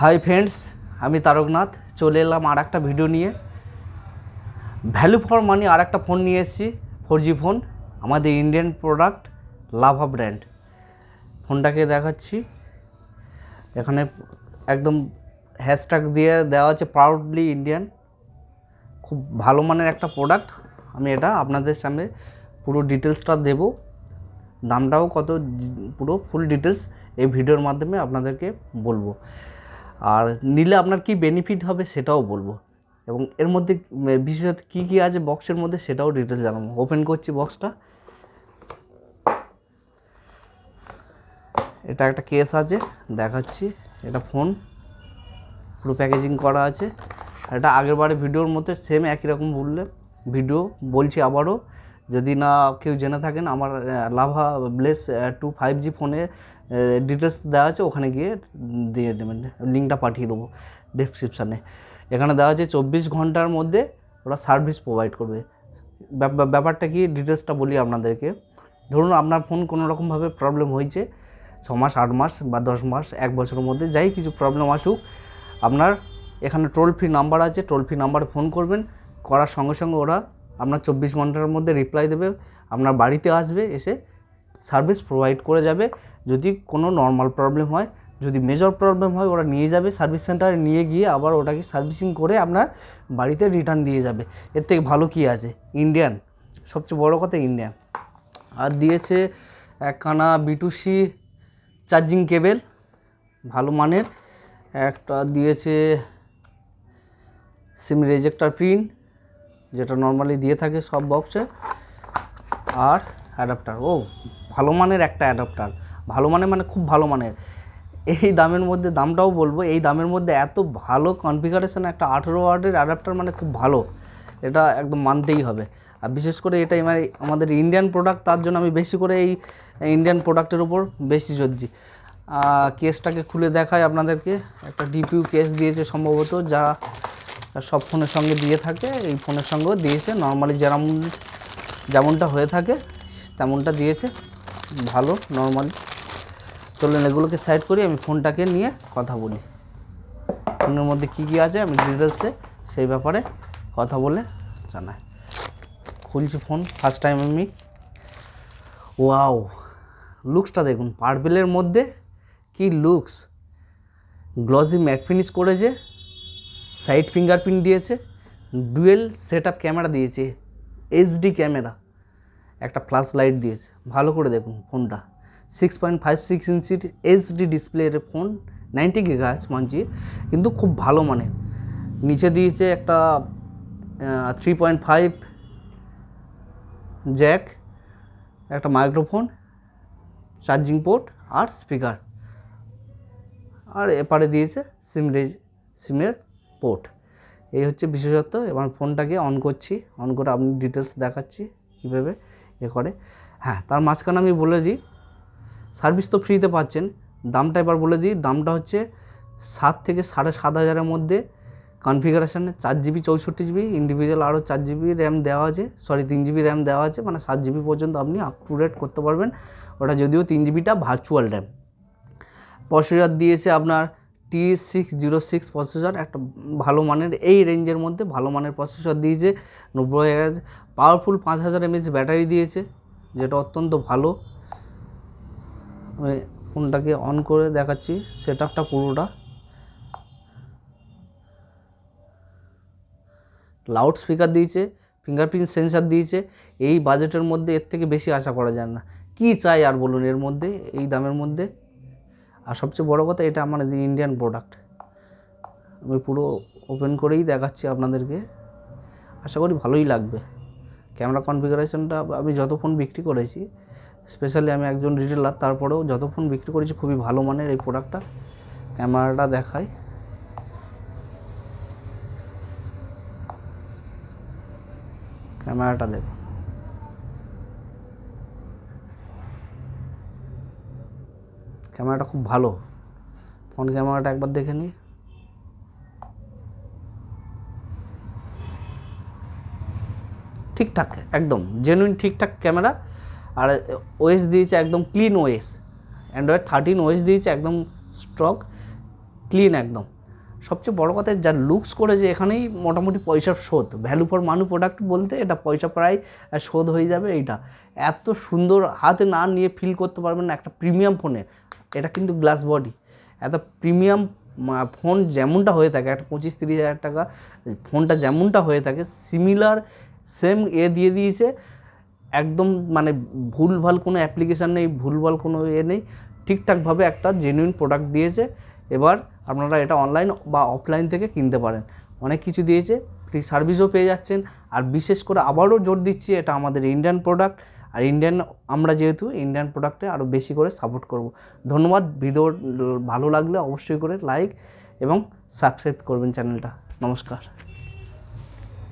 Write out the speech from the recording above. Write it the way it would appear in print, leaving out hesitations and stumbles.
Hi friends, আমি তারকনাথ চলে এলাম আর একটা ভিডিও নিয়ে। ভ্যালু ফর মানি আর একটা ফোন নিয়ে এসেছি, 4G ফোন, আমাদের ইন্ডিয়ান প্রোডাক্ট লাভা ব্র্যান্ড। ফোনটাকে দেখাচ্ছি, এখানে একদম হ্যাশট্যাগ দিয়ে দেওয়া আছে প্রাউডলি ইন্ডিয়ান। খুব ভালো মানের একটা প্রোডাক্ট। আমি এটা আপনাদের সামনে পুরো ডিটেলসটা দেব, দামটাও কত, পুরো ফুল ডিটেলস এই ভিডিওর মাধ্যমে আপনাদেরকে বলবো। আর নিলে আপনার কি বেনিফিট হবে সেটাও বলবো, এবং এর মধ্যে বিশেষত কী কী আছে বক্সের মধ্যে সেটাও ডিটেলস জানাবো। ওপেন করছি বক্সটা। এটা একটা কেস আছে, দেখাচ্ছি। এটা ফোন পুরো প্যাকেজিং করা আছে। এটা আগের বারে ভিডিওর মধ্যে সেম একই রকম ভিডিও বলছি আবারও, যদি না কেউ জেনে থাকেন। আমার লাভা ব্লেস 2 5G ফোনে ডিটেলস দেওয়া আছে, ওখানে গিয়ে দিয়ে দেবেন, লিঙ্কটা পাঠিয়ে দেবো ডেসক্রিপশানে। এখানে দেওয়া আছে 24 ঘন্টার মধ্যে ওরা সার্ভিস প্রোভাইড করবে। ব্যাপারটা কি ডিটেলসটা বলি আপনাদেরকে। ধরুন আপনার ফোন কোনো রকমভাবে প্রবলেম হয়েছে, 6 মাস 8 মাস বা 10 মাস 1 বছরের মধ্যে যাই কিছু প্রবলেম আসুক, আপনার এখানে টোল ফ্রি নাম্বার আছে, টোল ফ্রি নাম্বারে ফোন করবেন, করার সঙ্গে সঙ্গে ওরা আপনার 24 ঘন্টার মধ্যে রিপ্লাই দেবে, আপনার বাড়িতে আসবে, এসে সার্ভিস প্রোভাইড করে যাবে। যদি কোনো নর্মাল প্রবলেম হয়, যদি মেজর প্রবলেম হয়, ওরা নিয়ে যাবে সার্ভিস সেন্টারে, নিয়ে গিয়ে আবার ওটাকে সার্ভিসিং করে আপনার বাড়িতে রিটার্ন দিয়ে যাবে। এর থেকে ভালো কী আছে? ইন্ডিয়ান, সবচেয়ে বড় কথা ইন্ডিয়ান। আর দিয়েছে একখানা B2C চার্জিং কেবেল ভালো মানের, একটা দিয়েছে সিম রেজেক্টার পিন, যেটা নর্মালি দিয়ে থাকে সব বক্সে, আর অ্যাডাপ্টার। ভালো মানের একটা অ্যাডাপ্টার, ভালো মানে খুব ভালো মানের। এই দামের মধ্যে, দামটাও বলবো, এই দামের মধ্যে এত ভালো কনফিগারেশন একটা 18 ওয়াটের অ্যাডাপ্টার মানে খুব ভালো, এটা একদম মানতেই হবে। আর বিশেষ করে এটা আমাদের ইন্ডিয়ান প্রোডাক্ট, তার জন্য আমি বেশি করে এই ইন্ডিয়ান প্রোডাক্টের উপর বেশি জোরছি। কেসটাকে খুলে দেখাই আপনাদেরকে। একটা ডিপিউ কেস দিয়েছে সম্ভবত, যা সব ফোনের সঙ্গে দিয়ে থাকে, এই ফোনের সঙ্গেও দিয়েছে। নর্মালি যেমনটা হয়ে থাকে তেমনটা দিয়েছে, ভালো নর্মালি। চলুন এগুলোকে সাইড করি, আমি ফোনটাকে নিয়ে কথা বলি। ফোনের মধ্যে কী কী আছে আমি ডিটেলসে সেই ব্যাপারে কথা বলে জানাই। খুলছি ফোন, ফার্স্ট টাইম আমি। ওয়াও, লুকসটা দেখুন, পার্পেলের মধ্যে কি লুকস, গ্লসি ম্যাট ফিনিশ করেছে, সাইড ফিঙ্গারপ্রিন্ট দিয়েছে, ডুয়েল সেট আপ ক্যামেরা দিয়েছে, HD ক্যামেরা, একটা ফ্ল্যাশ লাইট দিয়েছে। ভালো করে দেখুন ফোনটা, 6.56 ইঞ্চির HD ডিসপ্লের ফোন, 90 GHz মানছি, কিন্তু খুব ভালো মানের। নিচে দিয়েছে একটা 3.5 জ্যাক, একটা মাইক্রোফোন, চার্জিং পোর্ট আর স্পিকার, আর এপারে দিয়েছে সিমের পোর্ট। এই হচ্ছে বিশেষত্ব। এবার ফোনটাকে অন করছি, অন করে আপনি ডিটেলস দেখাচ্ছি কীভাবে করে। হ্যাঁ, তার মাঝখানে আমি বলে দিই, সার্ভিস তো ফ্রিতে পাচ্ছেন। দামটা এবার বলে দিই, দামটা হচ্ছে 7 থেকে 7,500 মধ্যে। কনফিগারেশানে 4GB 64GB, ইন্ডিভিজুয়াল আরও 4GB র্যাম দেওয়া আছে, 3GB র্যাম দেওয়া আছে, মানে 7GB পর্যন্ত আপনি আপ টু ডেট করতে পারবেন। ওটা যদিও 3GBটা ভার্চুয়াল র্যাম। প্রসেসর দিয়েছে আপনার T606 প্রসেসর, একটা ভালো মানের, এই রেঞ্জের মধ্যে ভালো মানের প্রসেসর দিয়েছে। 90,000 পাওয়ারফুল 5000 mAh ব্যাটারি দিয়েছে, যেটা অত্যন্ত ভালো। আমি ফোনটাকে অন করে দেখাচ্ছি সেট আপটা পুরোটা। লাউড স্পিকার দিয়েছে, ফিঙ্গারপ্রিন্ট সেন্সার দিয়েছে। এই বাজেটের মধ্যে এর থেকে বেশি আশা করা যায় না। কি চাই আর বলুন এর মধ্যে, এই দামের মধ্যে? আর সবচেয়ে বড় কথা, এটা আমার ইন্ডিয়ান প্রোডাক্ট। আমি পুরো ওপেন করেই দেখাচ্ছি আপনাদেরকে, আশা করি ভালোই লাগবে। ক্যামেরা কনফিগারেশনটা, আমি যত ফোন বিক্রি করেছি, স্পেশালি আমি একজন রিটেলার, তারপরেও যত ফোন বিক্রি করেছি খুবই ভালো মানের এই প্রোডাক্টটা। ক্যামেরাটা দেখাই, ক্যামেরাটা দেখো, ক্যামেরাটা খুব ভালো। ফোন ক্যামেরাটা একবার দেখে নিই। ঠিকঠাক, একদম জেনুইন ঠিকঠাক ক্যামেরা। আর ওএস দিয়েছে একদম ক্লিন ওএস, অ্যান্ড্রয়েড 13 ওএস দিয়েছে, একদম স্ট্রক ক্লিন একদম। সবচেয়ে বড় কথা যা লুকস করেছে এখানেই মোটামুটি পয়সার শোধ, ভ্যালু ফর মানি প্রোডাক্ট বলতে এটা পয়সা প্রায় শোধ হয়ে যাবে। এইটা এত সুন্দর, হাতে না নিয়ে ফিল করতে পারবেন না একটা প্রিমিয়াম ফোনে। এটা কিন্তু গ্লাস বডি, এত প্রিমিয়াম ফোন যেমনটা হয়ে থাকে একটা 25-30 হাজার টাকা ফোনটা যেমনটা হয়ে থাকে সিমিলার সেম দিয়ে দিয়েছে একদম, মানে ভুলভাল কোনো অ্যাপ্লিকেশান নেই, ভুলভাল কোনো নেই, ঠিকঠাকভাবে একটা জেনুইন প্রোডাক্ট দিয়েছে। এবার আপনারা এটা অনলাইন বা অফলাইন থেকে কিনতে পারেন, অনেক কিছু দিয়েছে, ফ্রি সার্ভিসও পেয়ে যাচ্ছেন। আর বিশেষ করে আবারও জোর দিচ্ছি এটা আমাদের ইন্ডিয়ান প্রোডাক্ট, আর ইন্ডিয়ান আমরা যেহেতু ইন্ডিয়ান প্রোডাক্টে আরও বেশি করে সাপোর্ট করব। ধন্যবাদ। ভিডিও ভালো লাগলে অবশ্যই করে লাইক এবং সাবস্ক্রাইব করবেন চ্যানেলটা। নমস্কার।